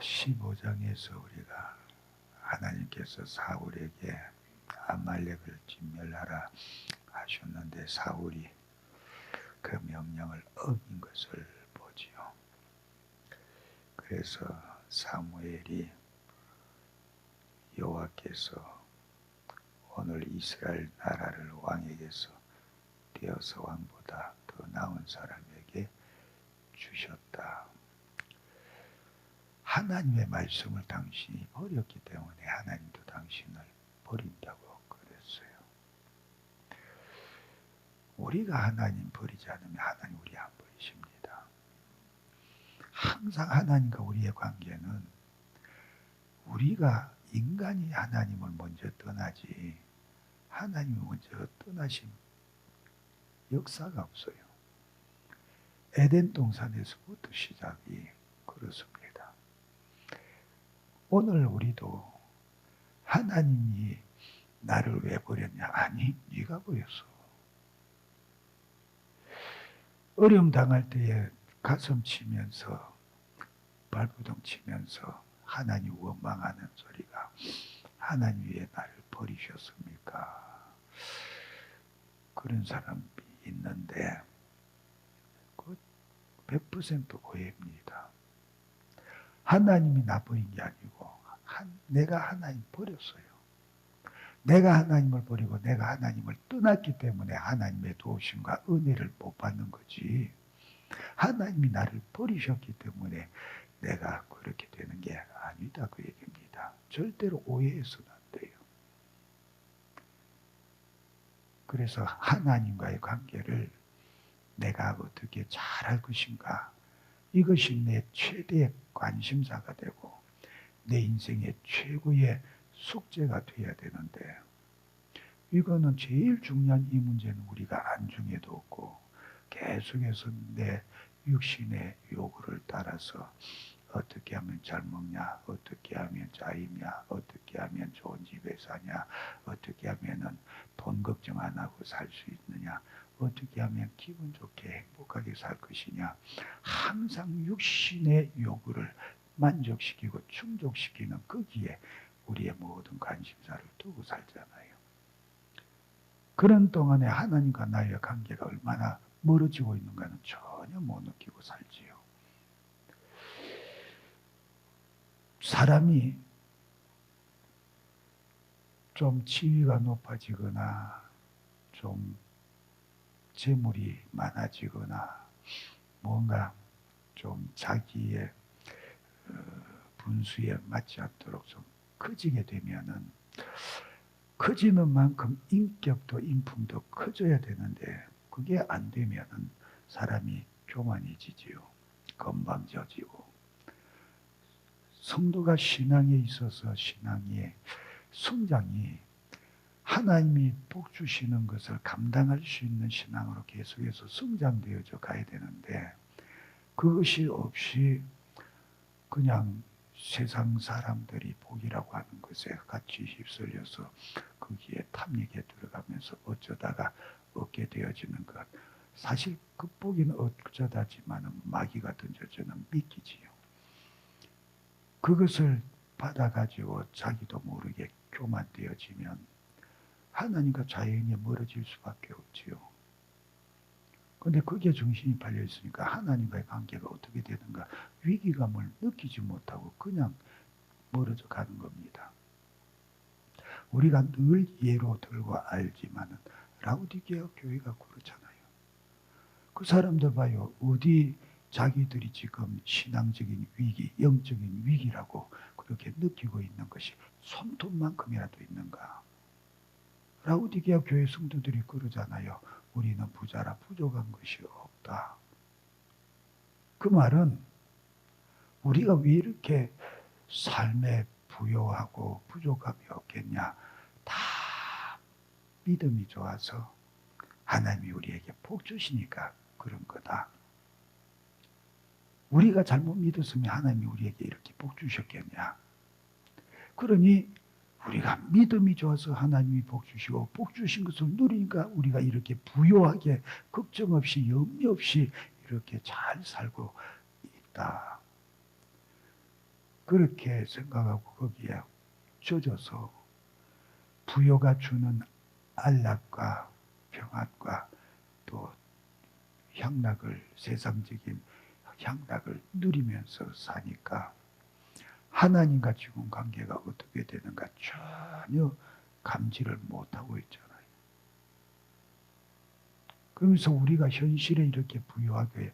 15장에서 우리가 하나님께서 사울에게 아말렉을 진멸하라 하셨는데 사울이 그 명령을 어긴 것을 보지요. 그래서 사무엘이 여호와께서 오늘 이스라엘 나라를 왕에게서 되어서 왕보다 더 나은 사람에게 주셨다. 하나님의 말씀을 당신이 버렸기 때문에 하나님도 당신을 버린다고 그랬어요. 우리가 하나님 버리지 않으면 하나님 우리 안 버리십니다. 항상 하나님과 우리의 관계는 우리가 인간이 하나님을 먼저 떠나지 하나님이 먼저 떠나신 역사가 없어요. 에덴 동산에서부터 시작이 그렇습니다. 오늘 우리도 하나님이 나를 왜 버렸냐? 아니, 네가 버렸어. 어려움 당할 때에 가슴 치면서 발부둥 치면서 하나님 원망하는 소리가 하나님 왜 나를 버리셨습니까? 그런 사람이 있는데 그 100% 오해입니다. 하나님이 나 버린 게 아니고 내가 하나님 버렸어요. 내가 하나님을 버리고 내가 하나님을 떠났기 때문에 하나님의 도우심과 은혜를 못 받는 거지. 하나님이 나를 버리셨기 때문에 내가 그렇게 되는 게 아니다 그 얘기입니다. 절대로 오해해서는 안 돼요. 그래서 하나님과의 관계를 내가 어떻게 잘할 것인가, 이것이 내 최대의 관심사가 되고 내 인생의 최고의 숙제가 되어야 되는데, 이거는 제일 중요한 이 문제는 우리가 안중에도 없고 계속해서 내 육신의 요구를 따라서 어떻게 하면 잘 먹냐, 어떻게 하면 잘 입냐, 어떻게 하면 좋은 집에 사냐, 어떻게 하면 돈 걱정 안 하고 살 수 있느냐, 어떻게 하면 기분 좋게 행복하게 살 것이냐, 항상 육신의 요구를 만족시키고 충족시키는 거기에 우리의 모든 관심사를 두고 살잖아요. 그런 동안에 하나님과 나의 관계가 얼마나 멀어지고 있는가는 전혀 못 느끼고 살지요. 사람이 좀 지위가 높아지거나 좀 재물이 많아지거나 뭔가 좀 자기의 분수에 맞지 않도록 좀 커지게 되면은, 커지는 만큼 인격도 인품도 커져야 되는데 그게 안 되면은 사람이 교만해지지요. 건방져지고. 성도가 신앙에 있어서 신앙의 성장이 하나님이 복 주시는 것을 감당할 수 있는 신앙으로 계속해서 성장되어져 가야 되는데, 그것이 없이 그냥 세상 사람들이 복이라고 하는 것에 같이 휩쓸려서 거기에 탐닉에 들어가면서 어쩌다가 얻게 되어지는 것, 사실 그 복이는 어쩌다지만 마귀가 던져주는 미끼지요. 그것을 받아가지고 자기도 모르게 교만되어지면 하나님과 자연히 멀어질 수밖에 없지요. 그런데 그게 중심이 팔려 있으니까 하나님과의 관계가 어떻게 되는가, 위기감을 느끼지 못하고 그냥 멀어져 가는 겁니다. 우리가 늘 예로 들고 알지만은 라우디게아 교회가 그렇잖아요. 그 사람들 봐요. 어디 자기들이 지금 신앙적인 위기, 영적인 위기라고 그렇게 느끼고 있는 것이 손톱만큼이라도 있는가. 라우디게아 교회 성도들이 그러잖아요. 우리는 부자라 부족한 것이 없다. 그 말은 우리가 왜 이렇게 삶에 부요하고 부족함이 없겠냐. 다 믿음이 좋아서 하나님이 우리에게 복 주시니까 그런 거다. 우리가 잘못 믿었으면 하나님이 우리에게 이렇게 복 주셨겠냐. 그러니 우리가 믿음이 좋아서 하나님이 복 주시고 복 주신 것을 누리니까 우리가 이렇게 부요하게 걱정 없이 염려 없이 이렇게 잘 살고 있다. 그렇게 생각하고 거기에 젖어서 부요가 주는 안락과 평안과 또 향락을, 세상적인 향락을 누리면서 사니까 하나님과 지금 관계가 어떻게 되는가 전혀 감지를 못하고 있잖아요. 그러면서 우리가 현실에 이렇게 부유하게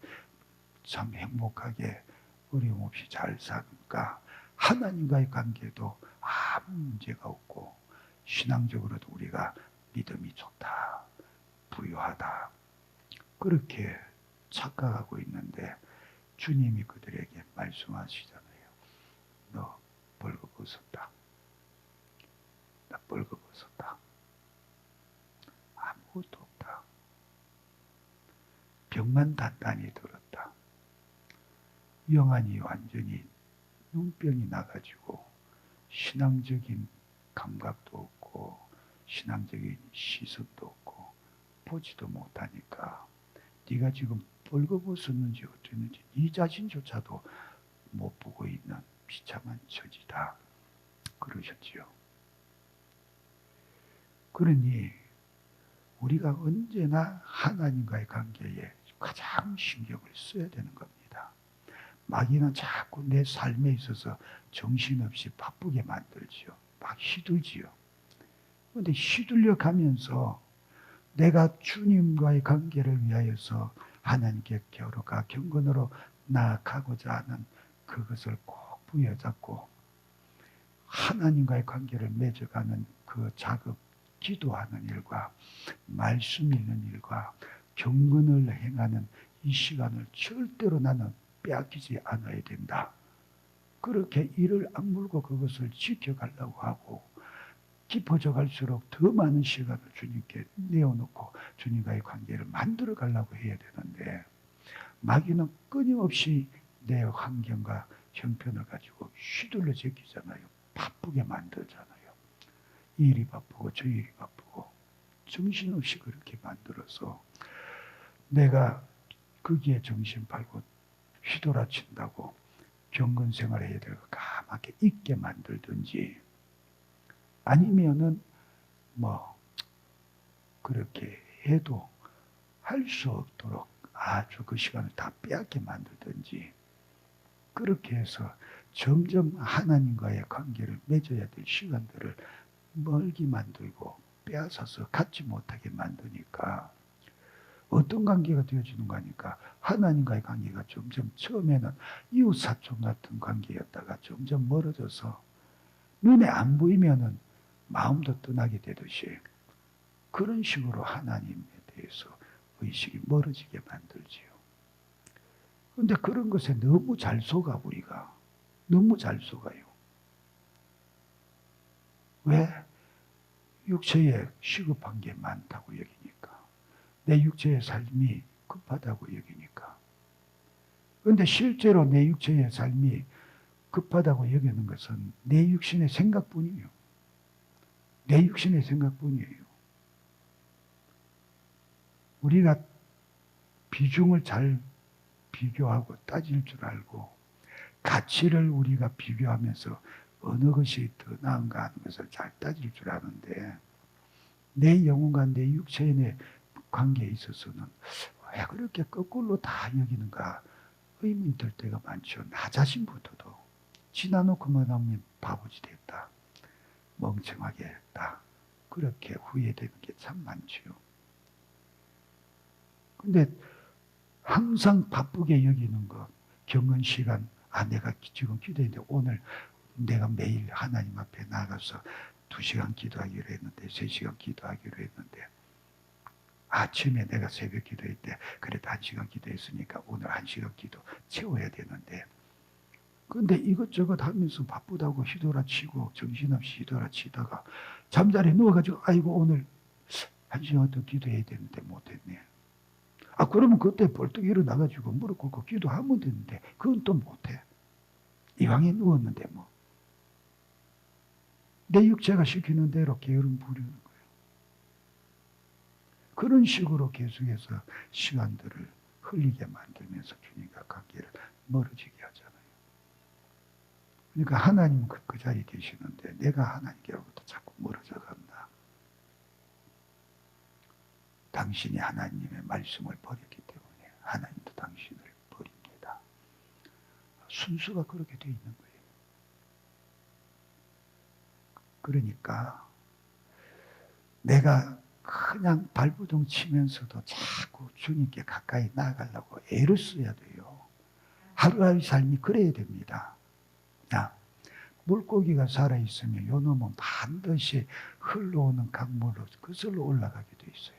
참 행복하게 어려움 없이 잘 사니까 하나님과의 관계도 아무 문제가 없고 신앙적으로도 우리가 믿음이 좋다, 부유하다 그렇게 착각하고 있는데 주님이 그들에게 말씀하시잖아요. 너 벌거벗었다. 나 벌거벗었다. 아무것도 없다. 병만 단단히 들었다. 영안이 완전히 눈병이 나가지고 신앙적인 감각도 없고 신앙적인 시선도 없고 보지도 못하니까 네가 지금 벌거벗었는지 어쩌는지 네 자신조차도 못 보고 있는 비참한 처지다. 그러셨지요. 그러니 우리가 언제나 하나님과의 관계에 가장 신경을 써야 되는 겁니다. 마귀는 자꾸 내 삶에 있어서 정신없이 바쁘게 만들지요. 막 휘둘지요. 그런데 휘둘려 가면서 내가 주님과의 관계를 위하여서 하나님께 겨루가 경건으로 나아가고자 하는 그것을 꼭 부여잡고 하나님과의 관계를 맺어가는 그 작업, 기도하는 일과 말씀 읽는 일과 경건을 행하는 이 시간을 절대로 나는 빼앗기지 않아야 된다. 그렇게 이를 악물고 그것을 지켜가려고 하고 깊어져 갈수록 더 많은 시간을 주님께 내어놓고 주님과의 관계를 만들어 가려고 해야 되는데 마귀는 끊임없이 내 환경과 형편을 가지고 휘둘러 제끼잖아요. 바쁘게 만들잖아요. 이 일이 바쁘고 저 일이 바쁘고 정신없이 그렇게 만들어서 내가 거기에 정신 팔고 휘돌아친다고 경건 생활을 해야 되고 까맣게 잊게 만들든지 아니면은 뭐 그렇게 해도 할 수 없도록 아주 그 시간을 다 빼앗게 만들든지 그렇게 해서 점점 하나님과의 관계를 맺어야 될 시간들을 멀게 만들고 빼앗아서 갖지 못하게 만드니까 어떤 관계가 되어지는가 하니까 하나님과의 관계가 점점 처음에는 이웃사촌 같은 관계였다가 점점 멀어져서 눈에 안 보이면은 마음도 떠나게 되듯이 그런 식으로 하나님에 대해서 의식이 멀어지게 만들지요. 그런데 그런 것에 너무 잘 속아 우리가. 너무 잘 속아요. 왜? 육체에 시급한 게 많다고 여기니까. 내 육체의 삶이 급하다고 여기니까. 그런데 실제로 내 육체의 삶이 급하다고 여기는 것은 내 육신의 생각뿐이에요. 내 육신의 생각뿐이에요. 우리가 비중을 잘 비교하고 따질 줄 알고 가치를 우리가 비교하면서 어느 것이 더 나은가 하는 것을 잘 따질 줄 아는데 내 영혼과 내 육체의 관계에 있어서는 왜 그렇게 거꾸로 다 여기는가 의문이 들 때가 많죠. 나 자신부터도 지나놓고만 하면 바보지 됐다. 멍청하게 했다. 그렇게 후회되는 게 참 많지요. 근데 항상 바쁘게 여기는 것, 경건 시간, 내가 지금 기도했는데 오늘 내가 매일 하나님 앞에 나가서 2시간 기도하기로 했는데 3시간 기도하기로 했는데 아침에 내가 새벽 기도할 때 그래도 1시간 기도했으니까 오늘 1시간 기도 채워야 되는데 그런데 이것저것 하면서 바쁘다고 휘돌아치고 정신없이 휘돌아치다가 잠자리에 누워가지고 아이고 오늘 1시간 더 기도해야 되는데 못했네. 그러면 그때 벌떡 일어나가지고 무릎 꿇고 기도하면 되는데 그건 또 못해. 이왕에 누웠는데 뭐. 내 육체가 시키는 대로 게으름 부리는 거예요. 그런 식으로 계속해서 시간들을 흘리게 만들면서 주님과 관계를 멀어지게 하잖아요. 그러니까 하나님은 그 자리에 계시는데 내가 하나님께로부터 자꾸 멀어져 간다. 당신이 하나님의 말씀을 버렸기 때문에 하나님도 당신을 버립니다. 순수가 그렇게 되어 있는 거예요. 그러니까 내가 그냥 발부둥 치면서도 자꾸 주님께 가까이 나아가려고 애를 써야 돼요. 하루하루 삶이 그래야 됩니다. 야, 물고기가 살아있으면 요놈은 반드시 흘러오는 강물로 그슬로 올라가게 돼 있어요.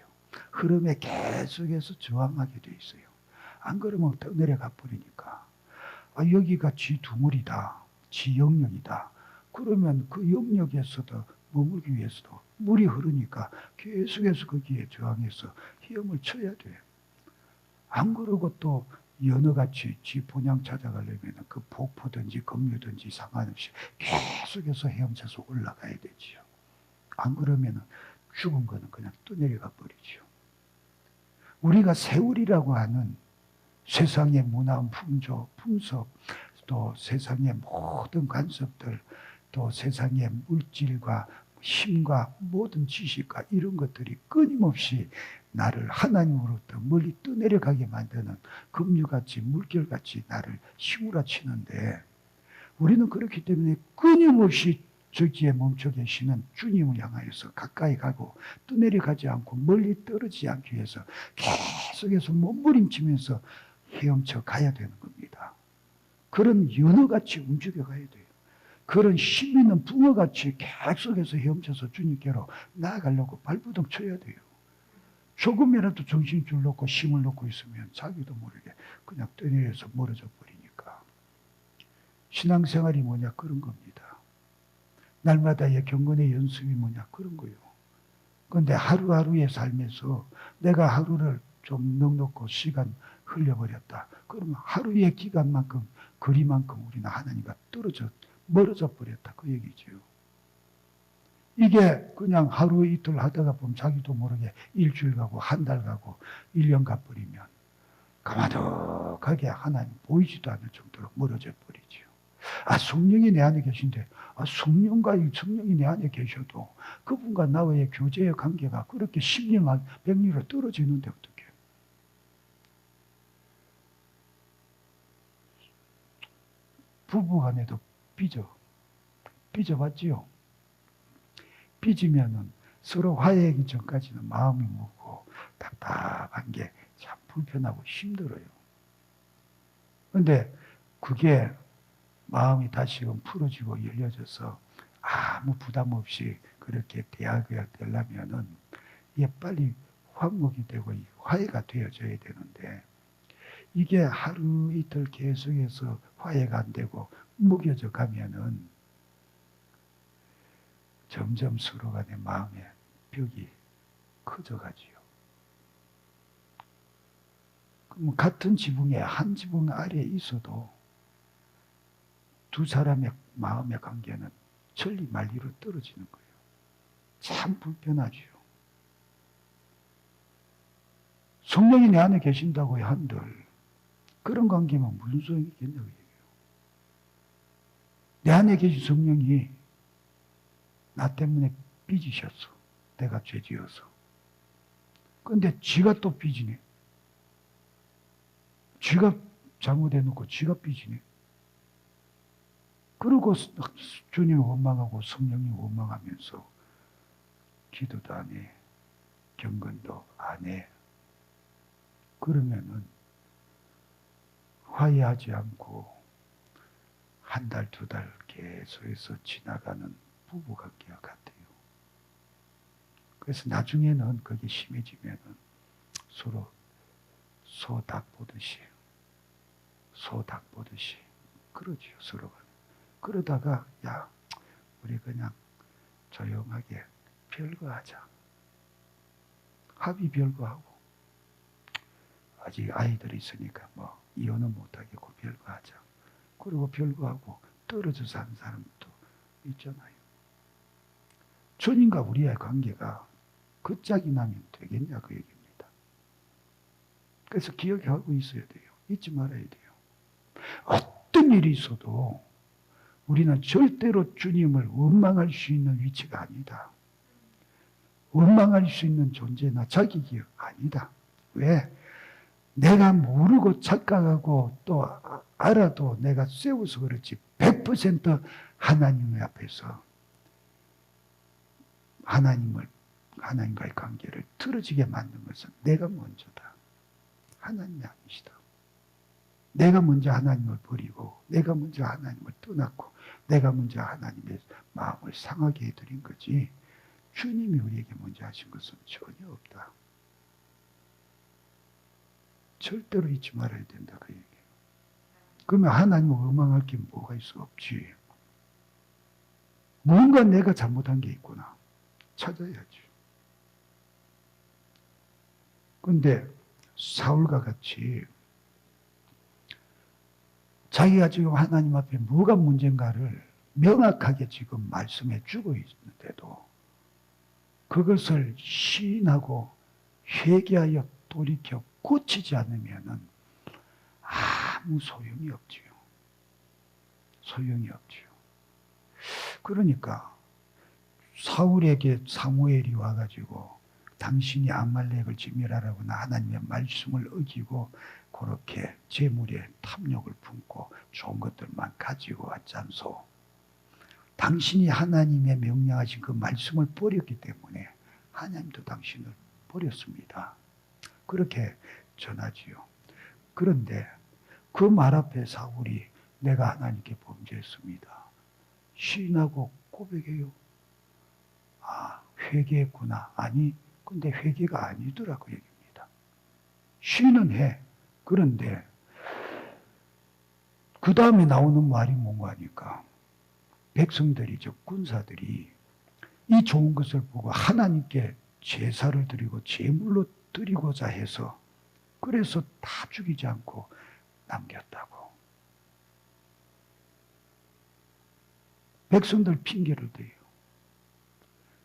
흐름에 계속해서 저항하게 돼 있어요. 안 그러면 더 내려가 버리니까. 아, 여기가 지 두물이다. 지 영역이다. 그러면 그 영역에서도 머물기 위해서도 물이 흐르니까 계속해서 거기에 저항해서 헤엄을 쳐야 돼요. 안 그러고 또 연어같이 지 본향 찾아가려면 그 폭포든지 급류든지 상관없이 계속해서 헤엄쳐서 올라가야 되지요. 안 그러면 죽은 거는 그냥 떠내려가 버리죠. 우리가 세월이라고 하는 세상의 문화, 풍조, 풍속, 또 세상의 모든 간섭들, 또 세상의 물질과 힘과 모든 지식과 이런 것들이 끊임없이 나를 하나님으로부터 멀리 떠내려가게 만드는 급류같이 물결같이 나를 휘몰아치는데 우리는 그렇기 때문에 끊임없이 저기에 멈춰 계시는 주님을 향하여서 가까이 가고 떠내려가지 않고 멀리 떨어지지 않기 위해서 계속해서 몸부림치면서 헤엄쳐 가야 되는 겁니다. 그런 연어같이 움직여 가야 돼요. 그런 힘 있는 붕어같이 계속해서 헤엄쳐서 주님께로 나아가려고 발부둥 쳐야 돼요. 조금이라도 정신줄 놓고 힘을 놓고 있으면 자기도 모르게 그냥 떠내려서 멀어져 버리니까. 신앙생활이 뭐냐 그런 겁니다. 날마다의 경건의 연습이 뭐냐 그런 거예요. 그런데 하루하루의 삶에서 내가 하루를 좀 넉넉고 시간 흘려버렸다. 그러면 하루의 기간만큼 거리만큼 우리는 하나님과 멀어져 버렸다 그 얘기죠. 이게 그냥 하루 이틀 하다가 보면 자기도 모르게 일주일 가고 한 달 가고 1년 가버리면 가마득하게 하나님 보이지도 않을 정도로 멀어져 버리죠. 아, 성령이 내 안에 계신데, 아, 성령이 내 안에 계셔도 그분과 나와의 교제의 관계가 그렇게 심령한 백리로 떨어지는데 어떡해. 부부간에도 삐져봤지요. 삐지면은 서로 화해하기 전까지는 마음이 무겁고 답답한 게 참 불편하고 힘들어요. 그런데 그게 마음이 다시금 풀어지고 열려져서 아무 부담 없이 그렇게 대화가 되려면은 이게 빨리 화목이 되고 화해가 되어져야 되는데 이게 하루 이틀 계속해서 화해가 안 되고 무뎌져 가면은 점점 서로 간의 마음의 벽이 커져가지요. 그럼 같은 지붕에 한 지붕 아래에 있어도 두 사람의 마음의 관계는 천리 만리로 떨어지는 거예요. 참 불편하지요. 성령이 내 안에 계신다고 한들 그런 관계면 무슨 소용이 있겠냐고 얘기해요. 내 안에 계신 성령이 나 때문에 삐지셨어. 내가 죄지어서. 그런데 지가 또 삐지네. 지가 잘못해놓고 지가 삐지네. 그리고 주님이 원망하고 성령이 원망하면서 기도도 안 해. 경건도 안 해. 그러면은 화해하지 않고 한 달, 두 달 계속해서 지나가는 부부관계와 같아요. 그래서 나중에는 그게 심해지면은 서로 소닭 보듯이 그러지요, 서로가. 그러다가 야, 우리 그냥 조용하게 별거하자. 합의 별거하고 아직 아이들이 있으니까 뭐 이혼은 못하겠고 별거하자. 그리고 별거하고 떨어져 사는 사람도 있잖아요. 주님과 우리의 관계가 그 짝이 나면 되겠냐 그 얘기입니다. 그래서 기억하고 있어야 돼요. 잊지 말아야 돼요. 어떤 일이 있어도 우리는 절대로 주님을 원망할 수 있는 위치가 아니다. 원망할 수 있는 존재나 자격이 아니다. 왜? 내가 모르고 착각하고 또 알아도 내가 세워서 그렇지 100% 하나님 앞에서 하나님과의 관계를 틀어지게 만든 것은 내가 먼저다. 하나님이 아니시다. 내가 먼저 하나님을 버리고 내가 먼저 하나님을 떠났고 내가 먼저 하나님의 마음을 상하게 해드린 거지 주님이 우리에게 먼저 하신 것은 전혀 없다. 절대로 잊지 말아야 된다 그 얘기예요. 그러면 하나님을 원망할 게 뭐가 있어? 없지. 뭔가 내가 잘못한 게 있구나. 찾아야지. 그런데 사울과 같이 자기가 지금 하나님 앞에 뭐가 문제인가를 명확하게 지금 말씀해 주고 있는데도 그것을 시인하고 회개하여 돌이켜 고치지 않으면은 아무 소용이 없지요. 소용이 없지요. 그러니까 사울에게 사무엘이 와가지고 당신이 아말렉을 진멸하라거나 하나님의 말씀을 어기고 그렇게 재물에 탐욕을 품고 좋은 것들만 가지고 왔잖소. 당신이 하나님의 명령하신 그 말씀을 버렸기 때문에 하나님도 당신을 버렸습니다. 그렇게 전하지요. 그런데 그 말 앞에 사울이 내가 하나님께 범죄했습니다. 시인하고 고백해요. 아, 회개했구나. 아니, 근데 회개가 아니더라고 얘기입니다. 시인은 해. 그런데 그 다음에 나오는 말이 뭔가 하니까 백성들이, 즉 군사들이 이 좋은 것을 보고 하나님께 제사를 드리고 제물로 드리고자 해서 그래서 다 죽이지 않고 남겼다고. 백성들 핑계를 대요.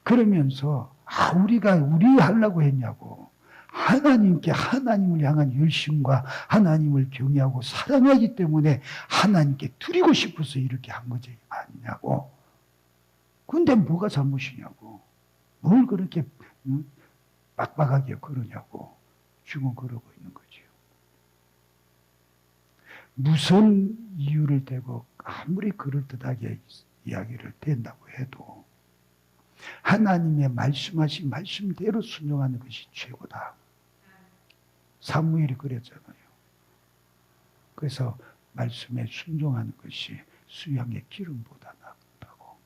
그러면서 우리가 하려고 했냐고. 하나님께 하나님을 향한 열심과 하나님을 경외하고 사랑하기 때문에 하나님께 드리고 싶어서 이렇게 한 거지 아니냐고. 근데 뭐가 잘못이냐고. 뭘 그렇게 빡빡하게 그러냐고. 지금 그러고 있는 거지요. 무슨 이유를 대고 아무리 그럴듯하게 이야기를 된다고 해도 하나님의 말씀하신 말씀대로 순종하는 것이 최고다. 사무엘이 그랬잖아요. 그래서 말씀에 순종하는 것이 수양의 기름보다 낫다고.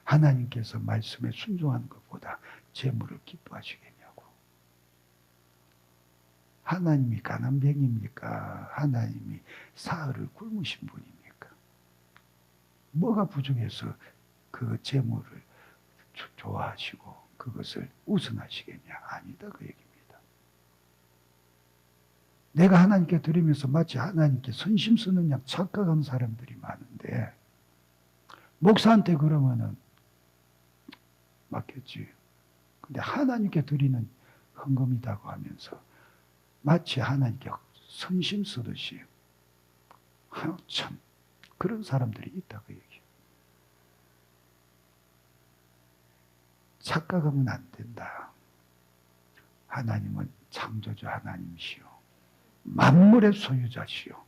하나님께서 말씀에 순종하는 것보다 재물을 기뻐하시겠냐고. 하나님이 가난뱅입니까? 하나님이 사흘을 굶으신 분입니까? 뭐가 부족해서 그 재물을 좋아하시고 그것을 우선하시겠냐? 아니다 그 얘기입니다. 내가 하나님께 드리면서 마치 하나님께 선심 쓰는 양 착각하는 사람들이 많은데 목사한테 그러면은 맞겠지. 근데 하나님께 드리는 헌금이라고 하면서 마치 하나님께 선심 쓰듯이 참 그런 사람들이 있다 그 얘기예요. 착각하면 안 된다. 하나님은 창조주 하나님이시오. 만물의 소유자시오.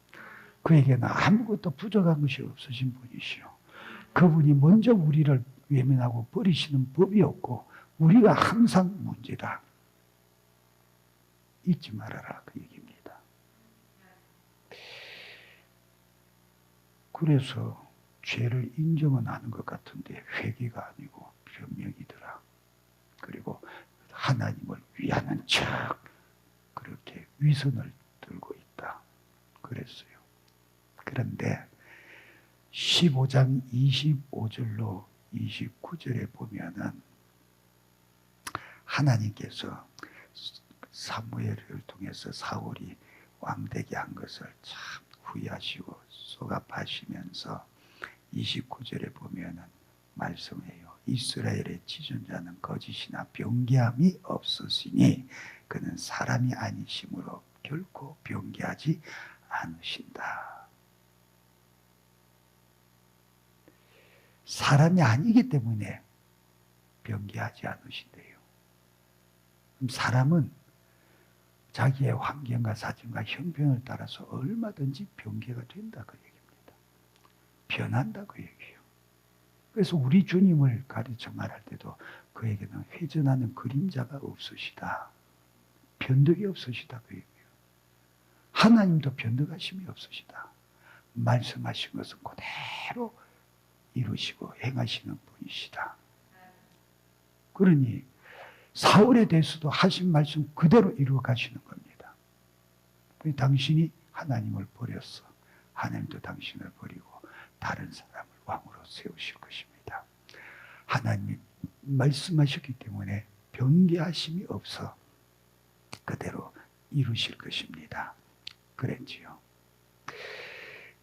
그에게는 아무것도 부족한 것이 없으신 분이시오. 그분이 먼저 우리를 외면하고 버리시는 법이 없고 우리가 항상 문제다. 잊지 말아라 그 얘기입니다. 그래서 죄를 인정은 하는 것 같은데 회개가 아니고 변명이더라. 그리고 하나님을 위하는 척 그렇게 위선을 들고 있다. 그랬어요. 그런데 15장 25절로 29절에 보면은 하나님께서 사무엘을 통해서 사울이 왕되게 한 것을 참 후회하시고 소갑하시면서 29절에 보면은 말씀해요. 이스라엘의 지존자는 거짓이나 변개함이 없으시니 그는 사람이 아니심으로 결코 변개하지 않으신다. 사람이 아니기 때문에 변개하지 않으신대요. 그럼 사람은 자기의 환경과 사정과 형편을 따라서 얼마든지 변개가 된다 그 얘기입니다. 변한다 그 얘기예요. 그래서 우리 주님을 가르쳐 말할 때도 그에게는 회전하는 그림자가 없으시다. 변덕이 없으시다 그 얘기예요. 하나님도 변덕하심이 없으시다. 말씀하신 것은 그대로 이루시고 행하시는 분이시다. 그러니 사울에 대해서도 하신 말씀 그대로 이루어 가시는 겁니다. 당신이 하나님을 버렸어. 하나님도 당신을 버리고 다른 사람을 왕으로 세우실 것입니다. 하나님이 말씀하셨기 때문에 변개하심이 없어 그대로 이루실 것입니다. 그랬지요.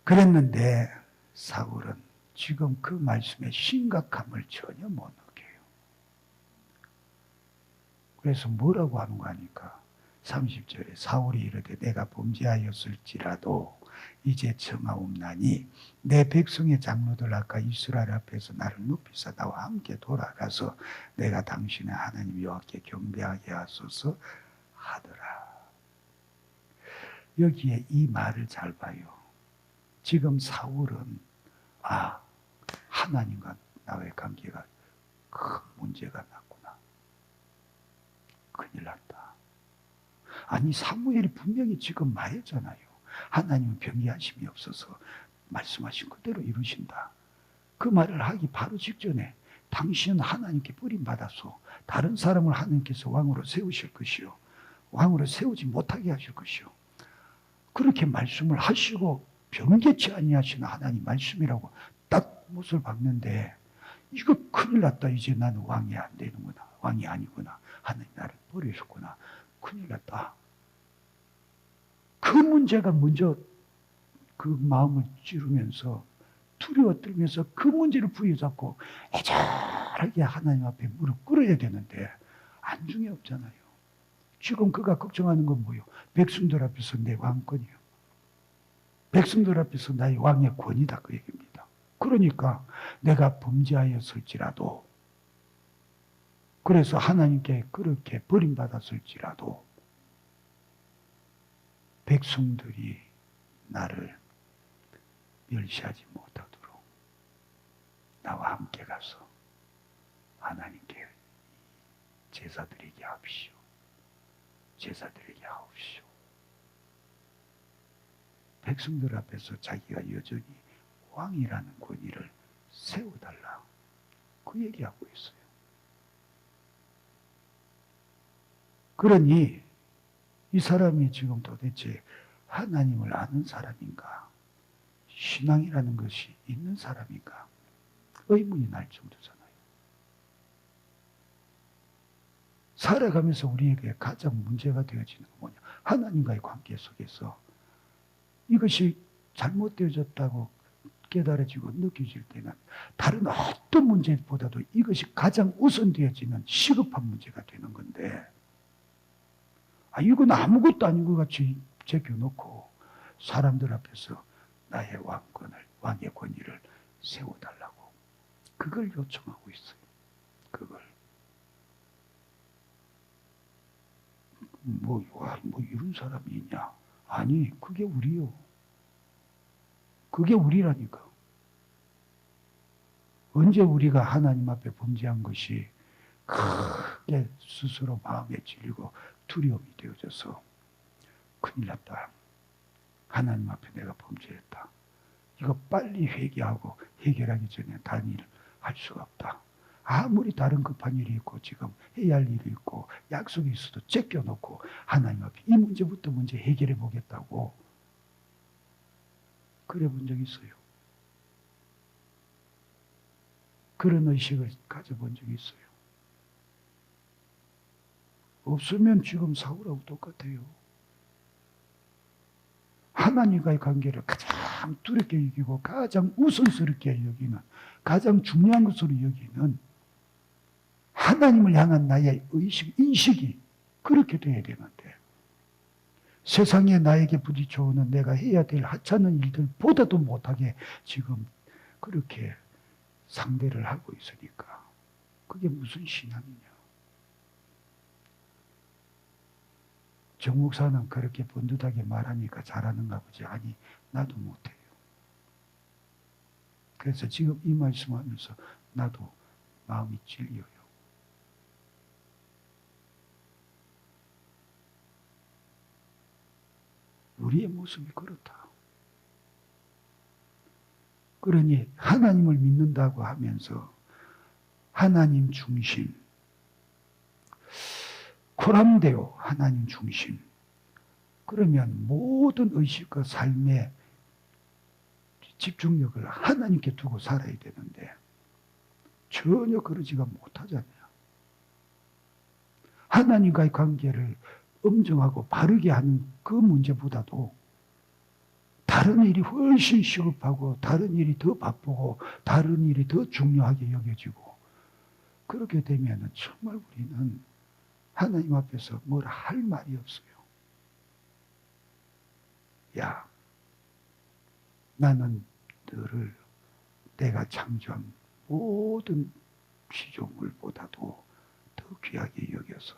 그랬는데 사울은 지금 그 말씀의 심각함을 전혀 못 느껴요. 그래서 뭐라고 하는 거 하니까 30절에 사울이 이르되 내가 범죄하였을지라도 이제 청하옵나니 내 백성의 장로들 아까 이스라엘 앞에서 나를 높이사 나와 함께 돌아가서 내가 당신의 하나님 여호와께 경배하게 하소서 하더라. 여기에 이 말을 잘 봐요. 지금 사울은 하나님과 나의 관계가 큰 문제가 났구나. 큰일 났다. 아니 사무엘이 분명히 지금 말했잖아요. 하나님은 변개하심이 없어서 말씀하신 그대로 이루신다. 그 말을 하기 바로 직전에 당신은 하나님께 버림받아서 다른 사람을 하나님께서 왕으로 세우실 것이요. 왕으로 세우지 못하게 하실 것이요. 그렇게 말씀을 하시고 변개치 아니하시는 하나님 말씀이라고 딱 못을 박는데 이거 큰일 났다. 이제 나는 왕이 안 되는구나. 왕이 아니구나. 하나님 나를 버리셨구나. 큰일 났다. 그 문제가 먼저 그 마음을 찌르면서 두려워 떨면서 그 문제를 부여잡고 애절하게 하나님 앞에 무릎 꿇어야 되는데 안중에 없잖아요. 지금 그가 걱정하는 건 뭐예요? 백성들 앞에서 내 왕권이요. 백성들 앞에서 나의 왕의 권위다 그 얘기입니다. 그러니까 내가 범죄하였을지라도 그래서 하나님께 그렇게 버림받았을지라도 백성들이 나를 멸시하지 못하도록 나와 함께 가서 하나님께 제사드리게 하옵시오. 제사드리게 하옵시오. 백성들 앞에서 자기가 여전히 왕이라는 권위를 세워달라. 그 얘기하고 있어요. 그러니 이 사람이 지금 도대체 하나님을 아는 사람인가? 신앙이라는 것이 있는 사람인가? 의문이 날 정도잖아요. 살아가면서 우리에게 가장 문제가 되어지는 건 뭐냐? 하나님과의 관계 속에서 이것이 잘못되어졌다고 깨달아지고 느껴질 때는 다른 어떤 문제보다도 이것이 가장 우선되어지는 시급한 문제가 되는 건데 이건 아무것도 아닌 것 같이 제껴놓고 사람들 앞에서 나의 왕의 권위를 세워달라고 그걸 요청하고 있어요. 그걸 뭐 이런 사람이 있냐? 아니 그게 우리요. 그게 우리라니까. 언제 우리가 하나님 앞에 범죄한 것이 크게 스스로 마음에 찔리고 두려움이 되어져서 큰일 났다. 하나님 앞에 내가 범죄했다. 이거 빨리 회개하고 해결하기 전에 다른 일을 할 수가 없다. 아무리 다른 급한 일이 있고 지금 해야 할 일이 있고 약속이 있어도 제껴놓고 하나님 앞에 이 문제부터 먼저 해결해 보겠다고 그래 본 적이 있어요. 그런 의식을 가져본 적이 있어요. 없으면 지금 사울하고 똑같아요. 하나님과의 관계를 가장 두렵게 여기고 가장 우선스럽게 여기는 가장 중요한 것으로 여기는 하나님을 향한 나의 인식이 그렇게 돼야 되는데 세상에 나에게 부딪혀오는 내가 해야 될 하찮은 일들보다도 못하게 지금 그렇게 상대를 하고 있으니까 그게 무슨 신앙이냐. 정 목사는 그렇게 번듯하게 말하니까 잘하는가 보지. 아니, 나도 못해요. 그래서 지금 이 말씀하면서 나도 마음이 찔려요. 우리의 모습이 그렇다. 그러니 하나님을 믿는다고 하면서 하나님 중심, 코람데오 하나님 중심. 그러면 모든 의식과 삶의 집중력을 하나님께 두고 살아야 되는데 전혀 그러지가 못하잖아요. 하나님과의 관계를 엄정하고 바르게 하는 그 문제보다도 다른 일이 훨씬 시급하고 다른 일이 더 바쁘고 다른 일이 더 중요하게 여겨지고 그렇게 되면 정말 우리는 하나님 앞에서 뭘 할 말이 없어요. 야, 나는 너를 내가 창조한 모든 피조물보다도 더 귀하게 여겨서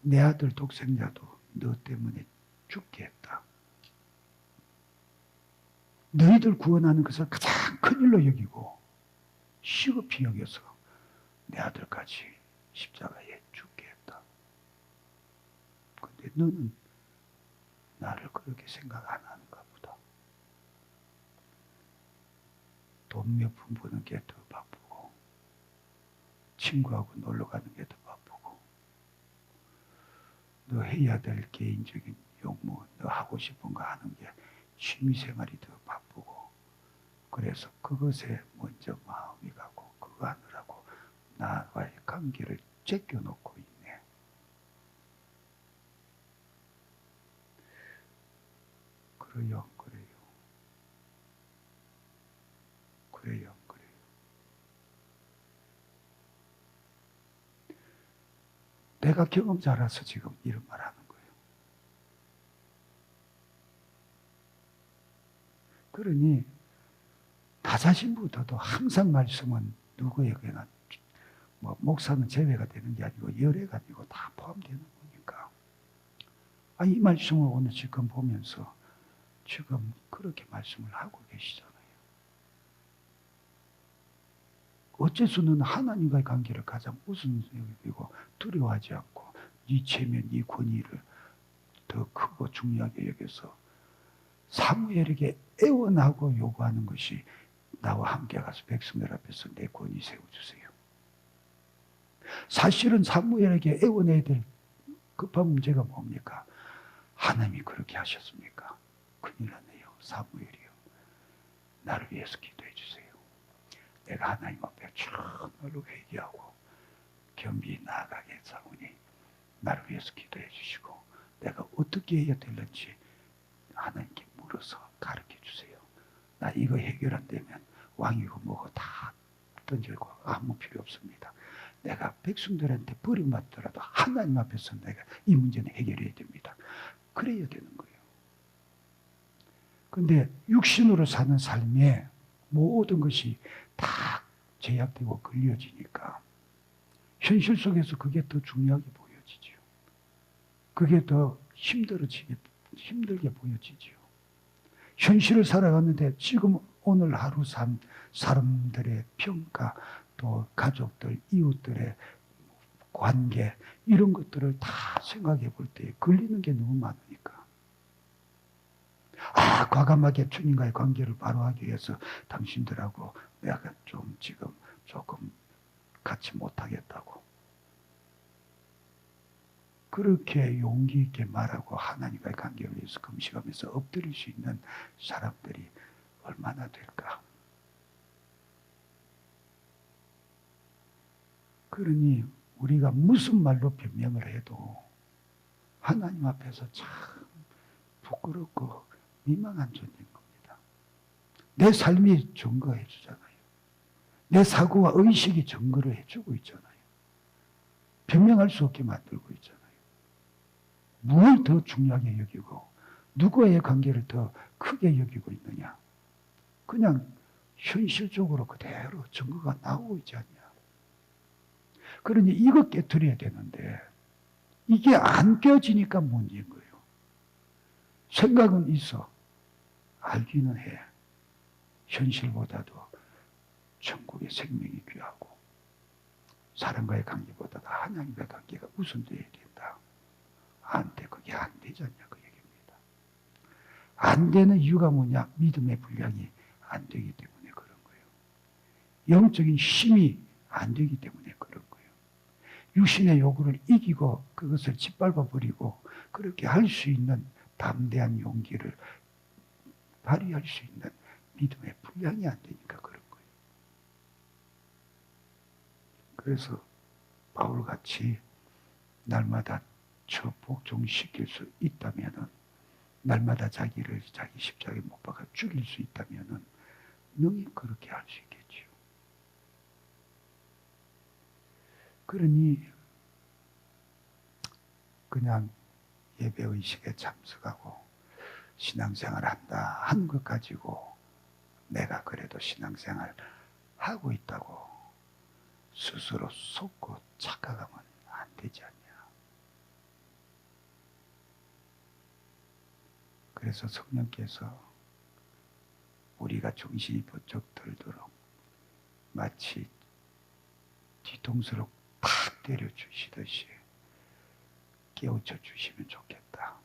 내 아들 독생자도 너 때문에 죽게 했다. 너희들 구원하는 것을 가장 큰 일로 여기고 시급히 여겨서 내 아들까지 십자가에 죽게 했다. 근데 너는 나를 그렇게 생각 안 하는가 보다. 돈 몇 푼 버는 게 더 바쁘고 친구하고 놀러 가는 게 더 바쁘고 너 해야 될 개인적인 욕구, 너 하고 싶은 거 하는 게 취미생활이 더 바쁘고 그래서 그것에 먼저 마음이 가고 그거 하느라고 나와의 관계를 제껴놓고 있네. 그래요, 그래요. 그래요, 그래요. 내가 경험자라서 지금 이런 말 하는 거예요. 그러니 나 자신부터도 항상 말씀은 누구에게나 뭐 목사는 제외가 되는 게 아니고 열애가 아니고 다 포함되는 거니까. 아, 이 말씀을 오늘 지금 보면서 지금 그렇게 말씀을 하고 계시잖아요. 어째서는 하나님과의 관계를 가장 우선순위로 여기고 두려워하지 않고 네 체면, 네 권위를 더 크고 중요하게 여겨서 사무엘에게 애원하고 요구하는 것이 나와 함께 가서 백성들 앞에서 내 권위 세워주세요. 사실은 사무엘에게 애원해야 될 급한 문제가 뭡니까? 하나님이 그렇게 하셨습니까? 큰일 났네요. 사무엘이요. 나를 위해서 기도해 주세요. 내가 하나님 앞에 정말로 회개하고 겸비 나아가게 사오니 나를 위해서 기도해 주시고 내가 어떻게 해야 될는지 하나님께 물어서 가르쳐 주세요. 나 이거 해결 안 되면 왕이고 뭐고 다 던지고 아무 필요 없습니다. 내가 백성들한테 버림받더라도 하나님 앞에서 내가 이 문제는 해결해야 됩니다. 그래야 되는 거예요. 근데 육신으로 사는 삶에 모든 것이 다 제약되고 걸려지니까 현실 속에서 그게 더 중요하게 보여지죠. 그게 더 힘들게 보여지죠. 현실을 살아가는데 지금 오늘 하루 삶 사람들의 평가 또 가족들, 이웃들의 관계 이런 것들을 다 생각해 볼 때 걸리는 게 너무 많으니까 과감하게 주님과의 관계를 바로 하기 위해서 당신들하고 내가 좀 지금 조금 같이 못하겠다고 그렇게 용기 있게 말하고 하나님과의 관계를 위해서 금식하면서 엎드릴 수 있는 사람들이 얼마나 될까? 그러니 우리가 무슨 말로 변명을 해도 하나님 앞에서 참 부끄럽고 민망한 존재인 겁니다. 내 삶이 증거해 주잖아요. 내 사고와 의식이 증거를 해주고 있잖아요. 변명할 수 없게 만들고 있잖아요. 뭘 더 중요하게 여기고 누구와의 관계를 더 크게 여기고 있느냐. 그냥 현실적으로 그대로 증거가 나오고 있지 않냐. 그러니 이거 깨트려야 되는데 이게 안 깨어지니까 문제인 거예요. 생각은 있어. 알기는 해. 현실보다도 천국의 생명이 귀하고 사람과의 관계보다도 하나님과의 관계가 우선돼야 된다. 안 돼. 그게 안 되지 않냐 그 얘기입니다. 안 되는 이유가 뭐냐? 믿음의 분량이 안 되기 때문에 그런 거예요. 영적인 힘이 안 되기 때문에 그런 거예요. 육신의 요구를 이기고 그것을 짓밟아 버리고 그렇게 할 수 있는 담대한 용기를 발휘할 수 있는 믿음의 분량이 안 되니까 그런 거예요. 그래서 바울같이 날마다 저 복종시킬 수 있다면은 날마다 자기를 자기 십자가에 못 박아 죽일 수 있다면은 능히 그렇게 할 수 있겠지요. 그러니 그냥 예배의식에 참석하고 신앙생활 한다 하는 것 가지고 내가 그래도 신앙생활 하고 있다고 스스로 속고 착각하면 안 되지 않냐. 그래서 성령께서 우리가 정신이 번쩍 들도록 마치 뒤통수로 팍 때려주시듯이 깨우쳐 주시면 좋겠다.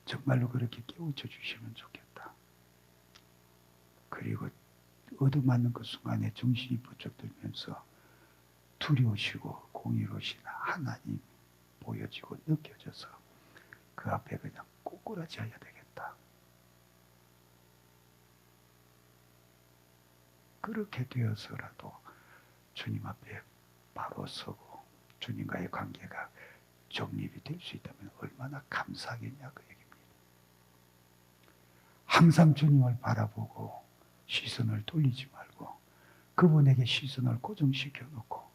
정말로 그렇게 깨우쳐 주시면 좋겠다. 그리고 얻어맞는 그 순간에 정신이 번쩍 들면서 두려우시고 공의로우신 하나님 보여지고 느껴져서 그 앞에 그냥 꼬꾸라져야 되겠다. 그렇게 되어서라도 주님 앞에 바로 서고 주님과의 관계가 정립이 될 수 있다면 얼마나 감사하겠냐 그 얘기입니다. 항상 주님을 바라보고 시선을 돌리지 말고 그분에게 시선을 고정시켜 놓고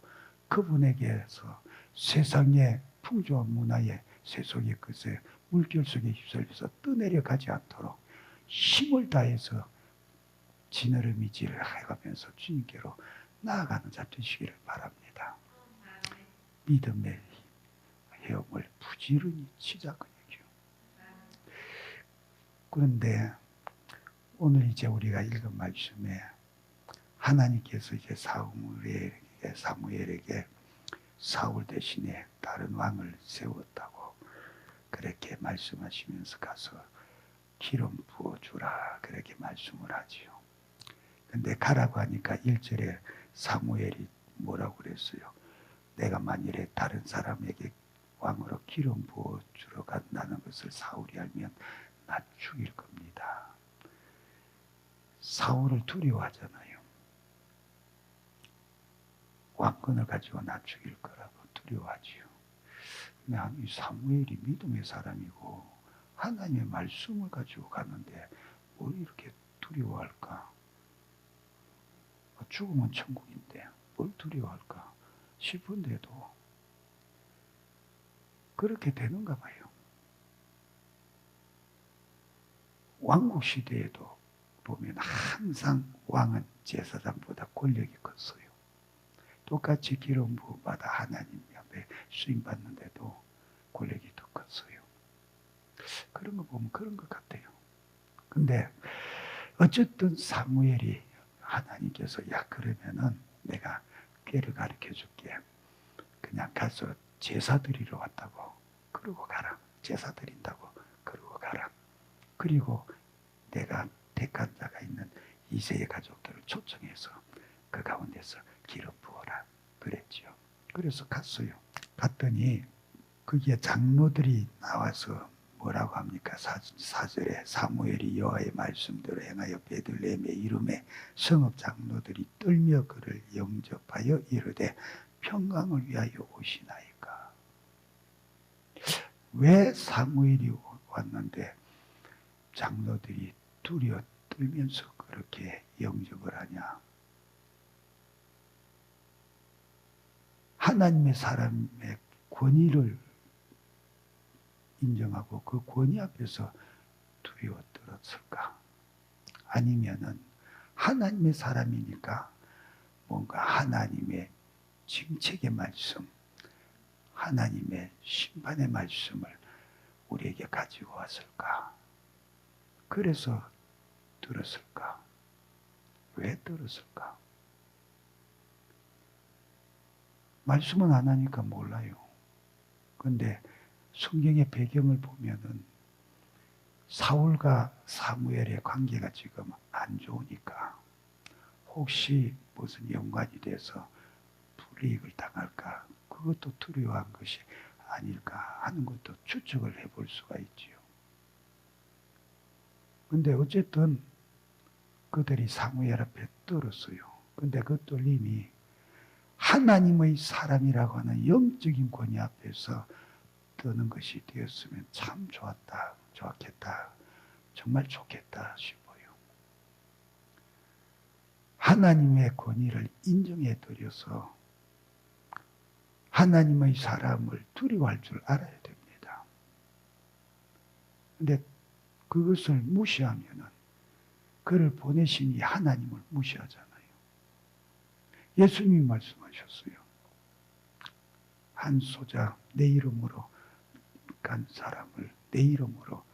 그분에게서 세상의 풍조와 문화의 세속의 것에 물결 속에 휩쓸려서 떠내려 가지 않도록 힘을 다해서 지느러미질을 해가면서 주님께로 나아가는 자 되시기를 바랍니다. 믿음의 헤엄을 부지런히 치자 그 얘기요. 그런데 오늘 이제 우리가 읽은 말씀에 하나님께서 이제 사무엘에게 사울 대신에 다른 왕을 세웠다고 그렇게 말씀하시면서 가서 기름 부어주라 그렇게 말씀을 하지요. 근데 가라고 하니까 1절에 사무엘이 뭐라고 그랬어요? 내가 만일에 다른 사람에게 왕으로 기름 부어주러 간다는 것을 사울이 알면 나 죽일 겁니다. 사울을 두려워하잖아요. 왕권을 가지고 나 죽일 거라고 두려워하지요. 근데 이 사무엘이 믿음의 사람이고 하나님의 말씀을 가지고 가는데 뭘 이렇게 두려워할까? 죽으면 천국인데 뭘 두려워할까 싶은데도 그렇게 되는가 봐요. 왕국 시대에도 보면 항상 왕은 제사장보다 권력이 컸어요. 똑같이 기름 부음받아 하나님 앞에 수임받는데도 권력이 더 컸어요. 그런 거 보면 그런 것 같아요. 근데 어쨌든 사무엘이 하나님께서 야 그러면은 내가 꾀를 가르쳐 줄게. 그냥 가서 제사 드리러 왔다고 그러고 가라. 제사 드린다고 그러고 가라. 그리고 내가 택한 자가 있는 이세의 가족들을 초청해서 그 가운데서 기름 부어라 그랬죠. 그래서 갔어요. 갔더니 거기에 장로들이 나와서 뭐라고 합니까? 4절에 사무엘이 여호와의 말씀대로 행하여 베들레헴의 이름에 성읍 장로들이 떨며 그를 영접하여 이르되 평강을 위하여 오시나이까. 왜 사무엘이 왔는데 장로들이 두려워 떨면서 그렇게 영접을 하냐? 하나님의 사람의 권위를 인정하고 그 권위 앞에서 두려워 떨었을까? 아니면은 하나님의 사람이니까 뭔가 하나님의 징책의 말씀, 하나님의 심판의 말씀을 우리에게 가지고 왔을까? 그래서 들었을까? 왜 들었을까? 말씀은 안 하니까 몰라요. 근데 성경의 배경을 보면은 사울과 사무엘의 관계가 지금 안 좋으니까 혹시 무슨 연관이 돼서 불이익을 당할까? 그것도 두려워한 것이 아닐까 하는 것도 추측을 해볼 수가 있지요. 근데 어쨌든 그들이 사무엘 앞에 떨었어요. 근데 그 떨림이 하나님의 사람이라고 하는 영적인 권위 앞에서 떠는 것이 되었으면 참 좋았다, 좋았겠다, 정말 좋겠다 싶어요. 하나님의 권위를 인정해 드려서 하나님의 사람을 두려워할 줄 알아야 됩니다. 근데 그것을 무시하면은 그를 보내신 이 하나님을 무시하잖아요. 예수님이 말씀하셨어요. 한 소자 내 이름으로 간 사람을 내 이름으로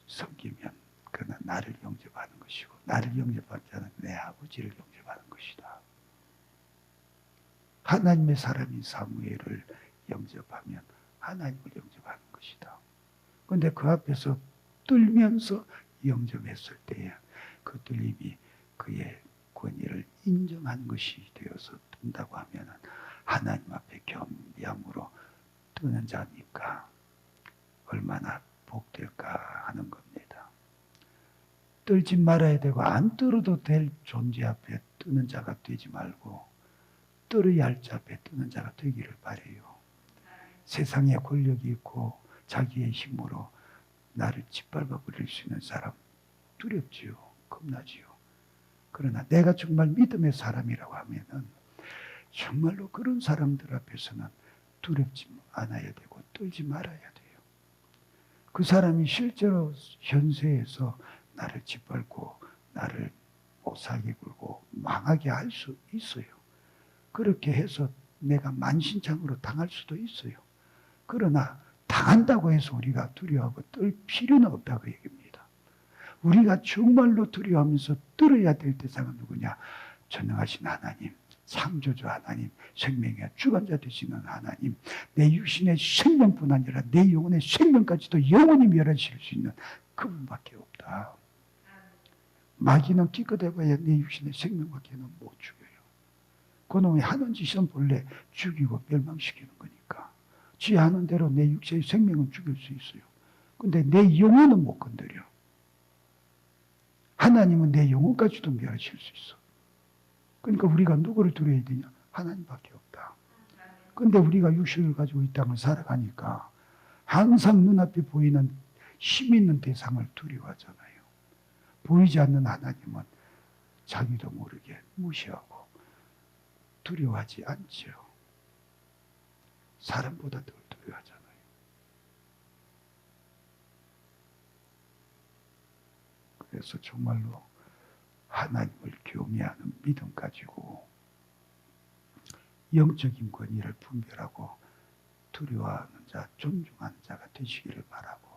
섬기면 그는 나를 영접하는 것이고 나를 영접하는 자는 내 아버지를 영접하는 것이다. 하나님의 사람인 사무엘을 영접하면 하나님을 영접하는 것이다. 그런데 그 앞에서 떨면서 영접했을 때에 그 떨림이 그의 권위를 인정한 것이 되어서 뜬다고 하면 하나님 앞에 겸비함으로 뜨는 자니까 얼마나 복될까 하는 겁니다. 떨지 말아야 되고 안 떨어도 될 존재 앞에 뜨는 자가 되지 말고 떨어야 할 자 앞에 뜨는 자가 되기를 바라요. 세상에 권력이 있고 자기의 힘으로 나를 짓밟아 버릴 수 있는 사람 두렵지요. 겁나지요. 그러나 내가 정말 믿음의 사람이라고 하면은 정말로 그런 사람들 앞에서는 두렵지 않아야 되고 떨지 말아야 돼요. 그 사람이 실제로 현세에서 나를 짓밟고 나를 못살게 굴고 망하게 할 수 있어요. 그렇게 해서 내가 만신창으로 당할 수도 있어요. 그러나 당한다고 해서 우리가 두려워하고 떨 필요는 없다고 얘기합니다. 우리가 정말로 두려워하면서 떨어야 될 대상은 누구냐? 전능하신 하나님, 창조주 하나님, 생명의 주관자 되시는 하나님, 내 육신의 생명뿐 아니라 내 영혼의 생명까지도 영원히 멸하실 수 있는 그분밖에 없다. 마귀는 기껏해봐야 내 육신의 생명밖에는 못 죽여요. 그놈이 하는 짓은 본래 죽이고 멸망시키는 거니까. 지 하는 대로 내 육체의 생명은 죽일 수 있어요. 근데 내 영혼은 못 건드려. 하나님은 내 영혼까지도 멸하실 수 있어. 그러니까 우리가 누구를 두려워야 되냐? 하나님밖에 없다. 근데 우리가 육신을 가지고 이 땅을 살아가니까 항상 눈앞에 보이는 힘 있는 대상을 두려워하잖아요. 보이지 않는 하나님은 자기도 모르게 무시하고 두려워하지 않죠. 사람보다 더 두려워하잖아요. 그래서 정말로 하나님을 경외하는 믿음 가지고 영적인 권위를 분별하고 두려워하는 자, 존중하는 자가 되시기를 바라고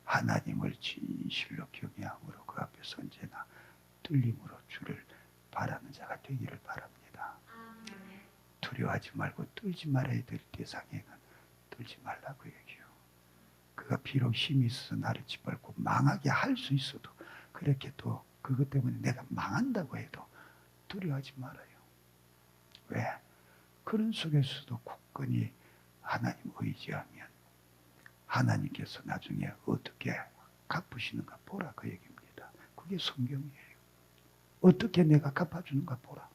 하나님을 진실로 경외함으로 그 앞에서 언제나 떨림으로 주를 바라는 자가 되기를 바랍니다. 두려워하지 말고 떨지 말아야 될 대상에는 떨지 말라고 얘기해요. 그가 비록 힘이 있어서 나를 짓밟고 망하게 할 수 있어도 그렇게 또 그것 때문에 내가 망한다고 해도 두려워하지 말아요. 왜? 그런 속에서도 굳건히 하나님 의지하면 하나님께서 나중에 어떻게 갚으시는가 보라 그 얘기입니다. 그게 성경이에요. 어떻게 내가 갚아주는가 보라.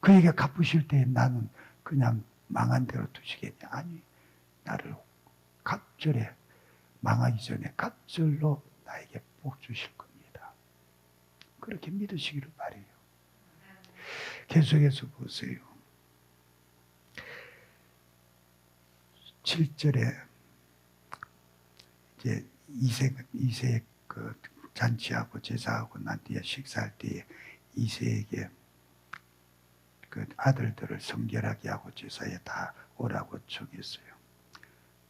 그에게 갚으실 때 나는 그냥 망한 대로 두시겠냐? 아니, 나를 갑절에 망하기 전에 갑절로 나에게 복 주실 겁니다. 그렇게 믿으시기를 바라요. 계속해서 보세요. 7절에 이제 이세의 그 잔치하고 제사하고 난 뒤에 식사할 때에 이세에게 그 아들들을 성결하게 하고 제사에 다 오라고 청했어요.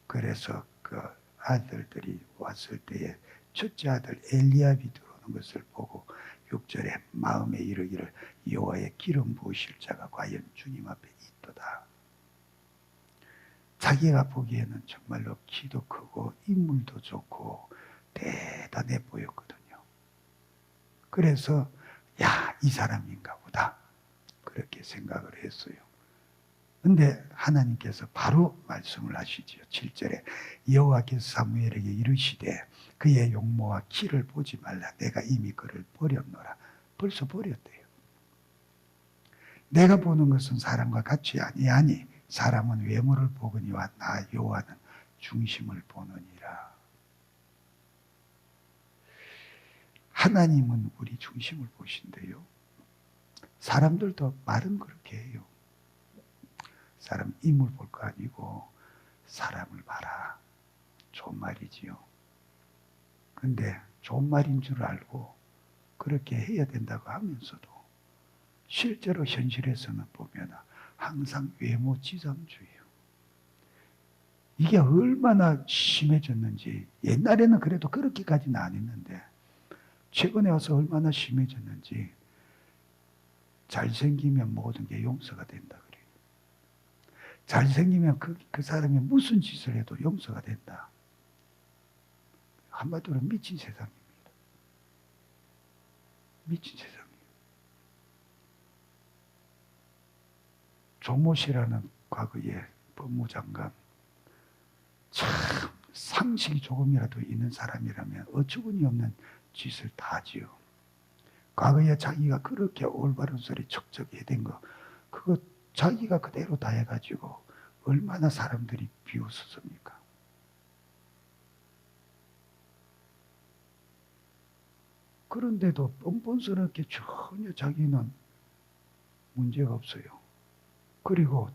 그래서 그 아들들이 왔을 때에 첫째 아들 엘리압이 들어오는 것을 보고 6절에 마음에 이르기를 여호와의 기름 부으실 자가 과연 주님 앞에 있도다. 자기가 보기에는 정말로 키도 크고 인물도 좋고 대단해 보였거든요. 그래서 야, 이 사람인가 보다 그렇게 생각을 했어요. 근데 하나님께서 바로 말씀을 하시지요. 7절에 여호와께서 사무엘에게 이르시되 그의 용모와 키를 보지 말라. 내가 이미 그를 버렸노라. 벌써 버렸대요. 내가 보는 것은 사람과 같이 아니하니 사람은 외모를 보거니와 나 여호와는 중심을 보느니라. 하나님은 우리 중심을 보신대요. 사람들도 말은 그렇게 해요. 사람 인물 볼 거 아니고 사람을 봐라. 좋은 말이지요. 근데 좋은 말인 줄 알고 그렇게 해야 된다고 하면서도 실제로 현실에서는 보면 항상 외모지상주의예요. 이게 얼마나 심해졌는지, 옛날에는 그래도 그렇게까지는 안 했는데 최근에 와서 얼마나 심해졌는지, 잘생기면 모든 게 용서가 된다 그래요. 잘생기면 그 사람이 무슨 짓을 해도 용서가 된다. 한마디로 미친 세상입니다. 미친 세상이에요. 조모 씨라는 과거의 법무장관, 참 상식이 조금이라도 있는 사람이라면 어처구니 없는 짓을 다 하지요. 과거에 자기가 그렇게 올바른 소리 척척해댄 거, 그거 자기가 그대로 다 해가지고 얼마나 사람들이 비웃었습니까? 그런데도 뻔뻔스럽게 전혀 자기는 문제가 없어요. 그리고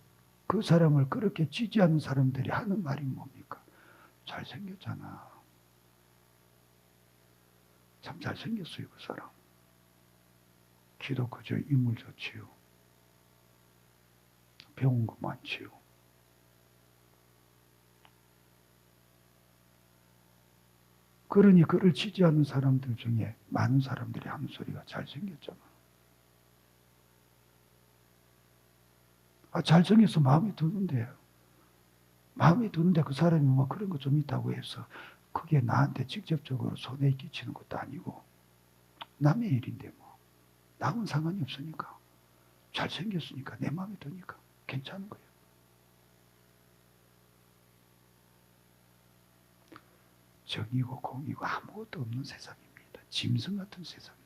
그 사람을 그렇게 지지하는 사람들이 하는 말이 뭡니까? 잘생겼잖아. 참 잘생겼어요, 그 사람. 키도 크죠, 인물 좋지요. 배운 거 많지요. 그러니 그를 지지하는 사람들 중에 많은 사람들이 하는 소리가 잘생겼잖아. 잘생겨서 마음에 드는데 그 사람이 뭐 그런 거 좀 있다고 해서 그게 나한테 직접적으로 손해 끼치는 것도 아니고 남의 일인데 뭐 나하고는 상관이 없으니까 잘생겼으니까 내 마음에 드니까 괜찮은 거예요. 정이고 공이고 아무것도 없는 세상입니다. 짐승 같은 세상이에요.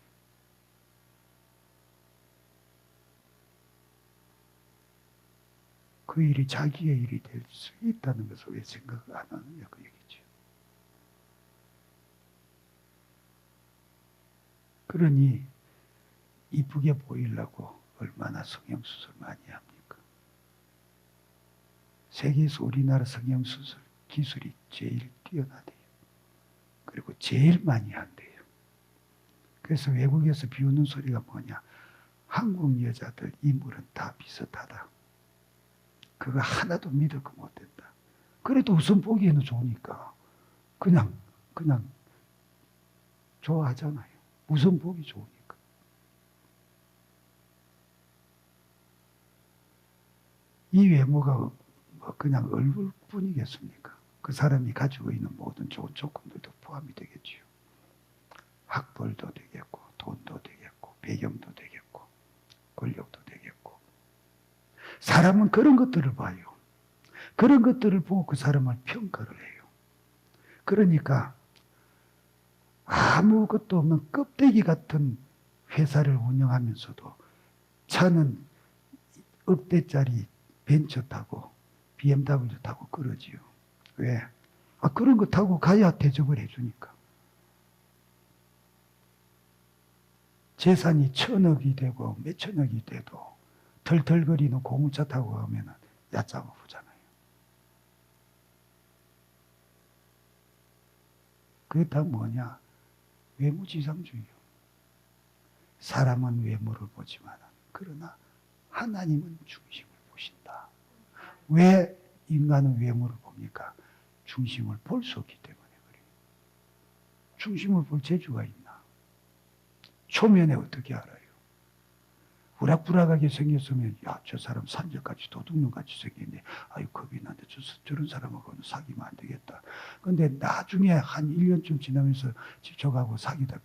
그 일이 자기의 일이 될 수 있다는 것을 왜 생각을 안 하느냐 그 얘기죠. 그러니 이쁘게 보이려고 얼마나 성형수술 많이 합니까? 세계에서 우리나라 성형수술 기술이 제일 뛰어나대요. 그리고 제일 많이 한대요. 그래서 외국에서 비웃는 소리가 뭐냐? 한국 여자들 인물은 다 비슷하다. 그거 하나도 믿을 거 못 된다. 그래도 우선 보기에는 좋으니까 그냥 좋아하잖아요. 우선 보기 좋으니까. 이 외모가 뭐 그냥 얼굴뿐이겠습니까? 그 사람이 가지고 있는 모든 좋은 조건들도 포함이 되겠지요. 학벌도 되겠고, 돈도 되겠고, 배경도 되겠고, 권력도 되겠고. 사람은 그런 것들을 봐요. 그런 것들을 보고 그 사람을 평가를 해요. 그러니까 아무것도 없는 껍데기 같은 회사를 운영하면서도 차는 억대짜리 벤처 타고 BMW 타고 그러지요. 왜? 그런 거 타고 가야 대접을 해주니까. 재산이 1,000억이 되고 몇천억이 돼도 털털거리는 고물차 타고 가면 얕잡아 보잖아요. 그게 다 뭐냐? 외모지상주의요. 사람은 외모를 보지만 그러나 하나님은 중심을 보신다. 왜 인간은 외모를 봅니까? 중심을 볼 수 없기 때문에 그래요. 중심을 볼 재주가 있나? 초면에 어떻게 알아요? 우락부락하게 생겼으면 야, 저 사람 산적같이 도둑놈같이 생겼네. 아유 겁이 나는데 저런 사람하고는 사귀면 안 되겠다. 근데 나중에 한 1년쯤 지나면서 집적하고 사귀다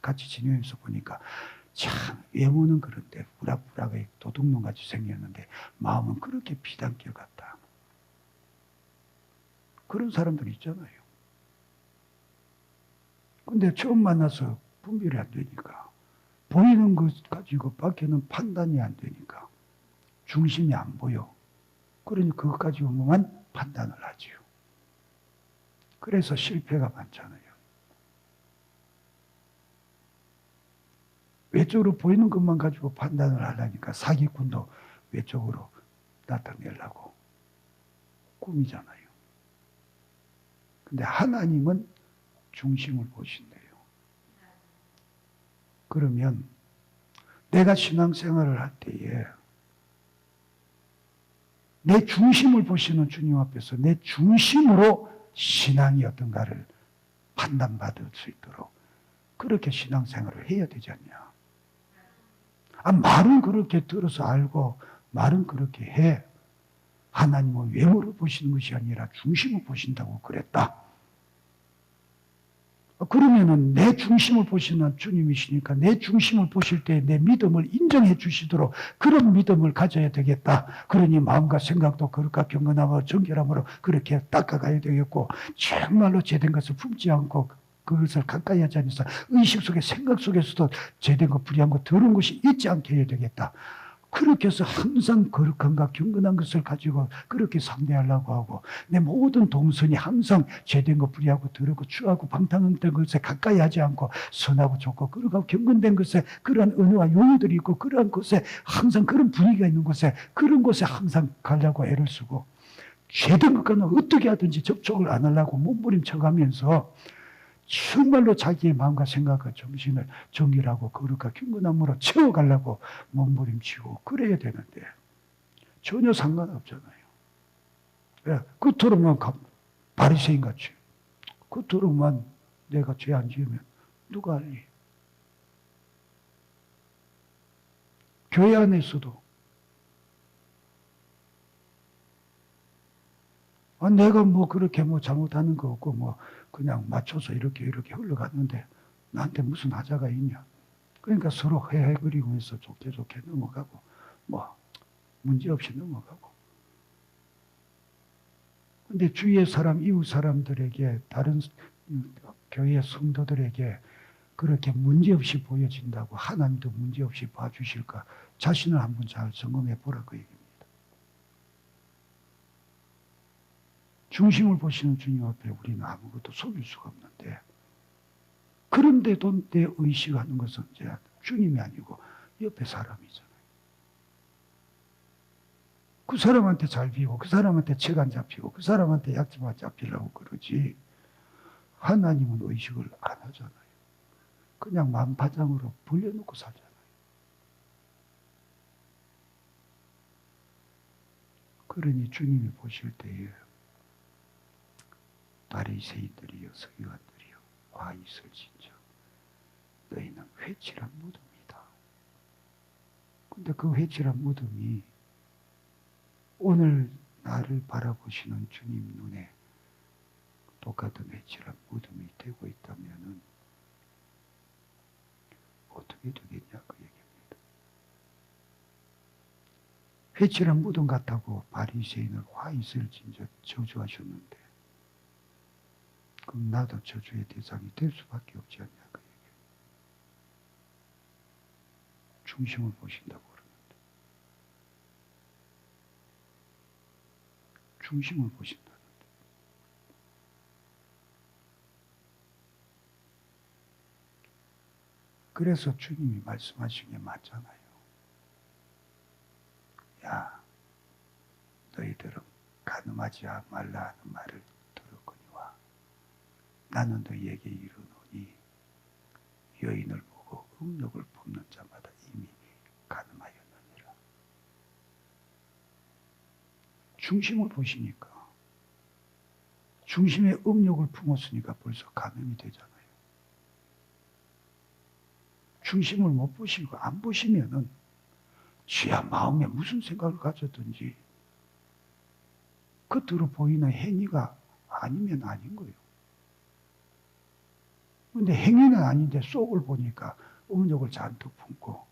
같이 지내면서 보니까 참 외모는 그런데 우락부락하게 도둑놈같이 생겼는데 마음은 그렇게 비단결 같다. 그런 사람들 있잖아요. 근데 처음 만나서 분별이 안 되니까 보이는 것 가지고 밖에는 판단이 안 되니까 중심이 안 보여. 그러니 그것 가지고만 판단을 하지요. 그래서 실패가 많잖아요. 외적으로 보이는 것만 가지고 판단을 하려니까 사기꾼도 외적으로 나타내려고 꿈이잖아요. 근데 하나님은 중심을 보신대요. 그러면 내가 신앙생활을 할 때에 내 중심을 보시는 주님 앞에서 내 중심으로 신앙이 어떤가를 판단받을 수 있도록 그렇게 신앙생활을 해야 되지 않냐. 말은 그렇게 들어서 알고 말은 그렇게 해. 하나님은 외모를 보시는 것이 아니라 중심을 보신다고 그랬다. 그러면은 내 중심을 보시는 주님이시니까 내 중심을 보실 때 내 믿음을 인정해 주시도록 그런 믿음을 가져야 되겠다. 그러니 마음과 생각도 거룩과 경건함과 정결함으로 그렇게 닦아가야 되겠고 정말로 제된 것을 품지 않고 그것을 가까이 하지 않아서 의식 속에 생각 속에서도 제된 것 불의한 것 더러운 것이 있지 않게 해야 되겠다. 그렇게 해서 항상 거룩함과 경건한 것을 가지고 그렇게 상대하려고 하고 내 모든 동선이 항상 죄된 것 불의하고 더럽고 추하고 방탕된 것에 가까이 하지 않고 선하고 좋고 거룩하고 경건된 것에 그러한 은혜와 용의들이 있고 그러한 곳에 항상 그런 분위기가 있는 곳에 그런 곳에 항상 가려고 애를 쓰고 죄된 것과는 어떻게 하든지 접촉을 안 하려고 몸부림쳐가면서 정말로 자기의 마음과 생각과 정신을 정결하고 거룩과 경건함으로 채워가려고 몸부림치고 그래야 되는데 전혀 상관없잖아요. 겉으로만 바리새인같이 겉으로만 내가 죄 안 지으면 누가 알리? 교회 안에서도 내가 뭐 그렇게 뭐 잘못하는 거 없고 뭐 그냥 맞춰서 이렇게 흘러갔는데 나한테 무슨 하자가 있냐. 그러니까 서로 헤헤거리면서 좋게 넘어가고 뭐 문제없이 넘어가고. 근데 주위의 사람, 이웃 사람들에게 다른 교회 성도들에게 그렇게 문제없이 보여진다고 하나님도 문제없이 봐주실까 자신을 한번 잘 점검해 보라 그 얘기입니다. 중심을 보시는 주님 앞에 우리는 아무것도 속일 수가 없는데 그런데도 내 의식하는 것은 이제 주님이 아니고 옆에 사람이잖아요. 그 사람한테 잘 비고 그 사람한테 책 안 잡히고 그 사람한테 약점만 잡히려고 그러지 하나님은 의식을 안 하잖아요. 그냥 만파장으로 벌려놓고 살잖아요. 그러니 주님이 보실 때에 바리새인들이여 서기관들이여 와 있을진저 너희는 회칠한 무덤이다. 근데 그 회칠한 무덤이 오늘 나를 바라보시는 주님 눈에 똑같은 회칠한 무덤이 되고 있다면은 어떻게 되겠냐 그 얘기입니다. 회칠한 무덤 같다고 바리새인을 화 있을진저 저주하셨는데 그럼 나도 저주의 대상이 될 수밖에 없지 않냐 그 얘기예요. 중심을 보신다고 그러는데 중심을 보신다는데 그래서 주님이 말씀하신 게 맞잖아요. 야 너희들은 간음하지 말라 하는 말을 들었거니와 나는 너희에게 이르노니 여인을 보고 음욕을 품는 자마다 이미 간음하였느니라. 중심을 보시니까, 중심에 음욕을 품었으니까 벌써 간음이 되잖아요. 중심을 못 보시고 안 보시면은 지야 마음에 무슨 생각을 가졌든지 겉으로 보이는 행위가 아니면 아닌 거예요. 근데 행위는 아닌데 속을 보니까 음욕을 잔뜩 품고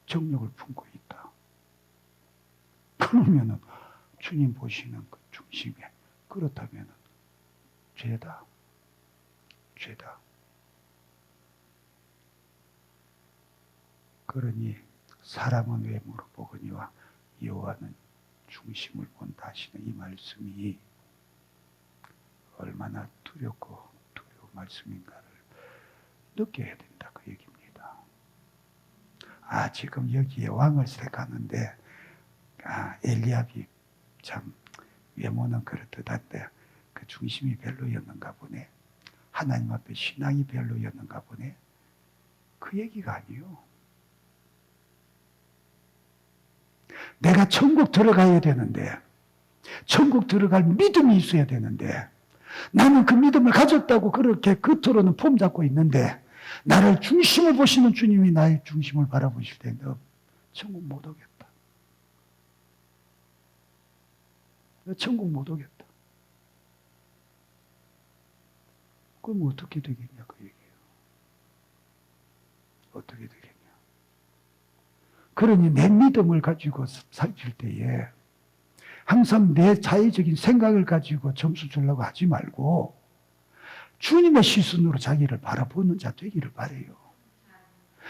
정욕을 품고 있다. 그러면은 주님 보시는 그 중심에, 그렇다면은 죄다. 죄다. 그러니 사람은 외모로 보거니와 여호와는 중심을 본다 하시는 이 말씀이 얼마나 두렵고 두려운 말씀인가를 느껴야 된다, 그 얘기입니다. 지금 여기에 왕을 택하는데 엘리압이 참 외모는 그렇듯한데 그 중심이 별로였는가 보네. 하나님 앞에 신앙이 별로였는가 보네. 그 얘기가 아니요. 내가 천국 들어가야 되는데, 천국 들어갈 믿음이 있어야 되는데, 나는 그 믿음을 가졌다고 그렇게 겉으로는 폼 잡고 있는데, 나를 중심을 보시는 주님이 나의 중심을 바라보실 때 너 천국 못 오겠다. 너 천국 못 오겠다. 그럼 어떻게 되겠냐, 그 얘기예요. 어떻게 되겠냐. 그러니 내 믿음을 가지고 살필 때에 항상 내 자의적인 생각을 가지고 점수 주려고 하지 말고 주님의 시선으로 자기를 바라보는 자 되기를 바라요.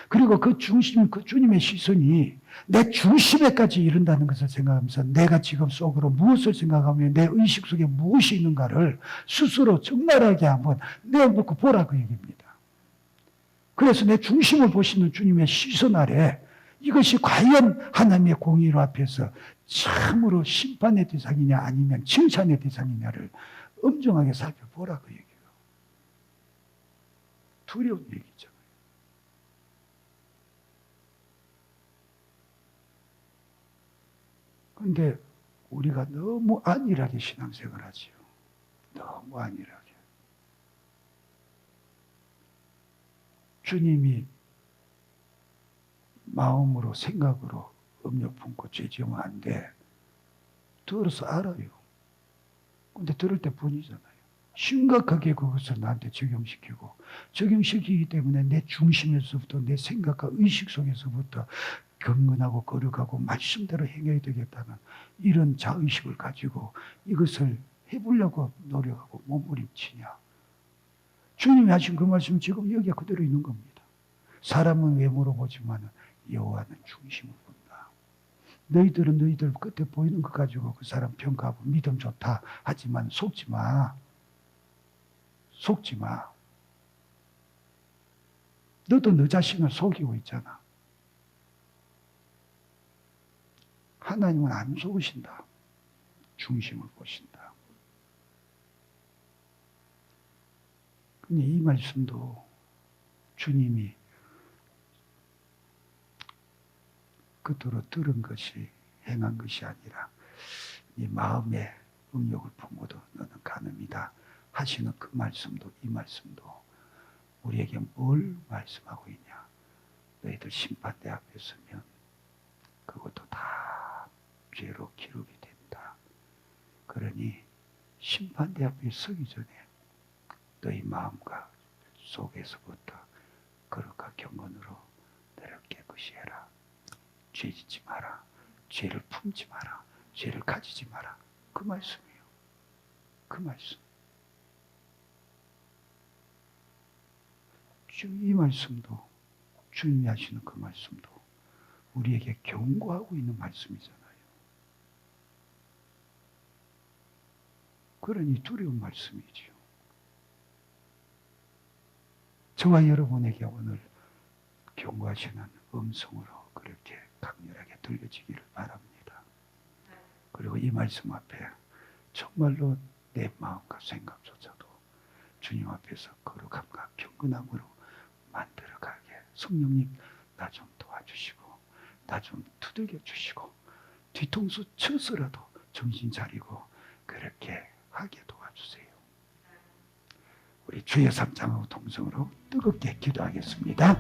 그리고 그 중심, 그 주님의 시선이 내 중심에까지 이른다는 것을 생각하면서 내가 지금 속으로 무엇을 생각하며 내 의식 속에 무엇이 있는가를 스스로 적나라하게 한번 내어놓고 보라, 그 얘기입니다. 그래서 내 중심을 보시는 주님의 시선 아래 이것이 과연 하나님의 공의로 앞에서 참으로 심판의 대상이냐 아니면 칭찬의 대상이냐를 엄정하게 살펴보라, 그 얘기예요. 두려운 얘기잖아요. 그런데 우리가 너무 안일하게 신앙생활을 하지요. 너무 안일하게. 주님이 마음으로 생각으로 음욕 품고 죄 지으면 안 돼. 들어서 알아요. 근데 들을 때뿐이잖아요. 심각하게 그것을 나한테 적용시키고, 적용시키기 때문에 내 중심에서부터 내 생각과 의식 속에서부터 경건하고 거룩하고 말씀대로 행해야 되겠다는 이런 자의식을 가지고 이것을 해보려고 노력하고 몸부림치냐. 주님이 하신 그 말씀 지금 여기에 그대로 있는 겁니다. 사람은 외모로 보지만 여호와는 중심을 본다. 너희들은 너희들 끝에 보이는 것 가지고 그 사람 평가하고 믿음 좋다 하지만 속지 마. 속지 마. 너도 너 자신을 속이고 있잖아. 하나님은 안 속으신다. 중심을 보신다. 근데 이 말씀도 주님이 그토록 들은 것이 행한 것이 아니라 네 마음에 음욕을 품고도 너는 간음이다 하시는 그 말씀도, 이 말씀도 우리에게 뭘 말씀하고 있냐. 너희들 심판대 앞에 서면 그것도 다 죄로 기록이 된다. 그러니 심판대 앞에 서기 전에 너희 마음과 속에서부터 거룩한 경건으로 너를 깨끗이 해라. 죄 짓지 마라. 죄를 품지 마라. 죄를 가지지 마라. 그 말씀이에요. 그 말씀. 이 말씀도, 주님이 하시는 그 말씀도 우리에게 경고하고 있는 말씀이잖아요. 그러니 두려운 말씀이지요. 저와 여러분에게 오늘 경고하시는 음성으로 그렇게 강렬하게 들려지기를 바랍니다. 그리고 이 말씀 앞에 정말로 내 마음과 생각조차도 주님 앞에서 거룩함과 경건함으로 만들어가게. 성령님 나 좀 도와주시고 나 좀 두들겨 주시고 뒤통수 쳐서라도 정신 차리고 그렇게 하게 도와주세요. 우리 주의 3장하고 동성으로 뜨겁게 기도하겠습니다.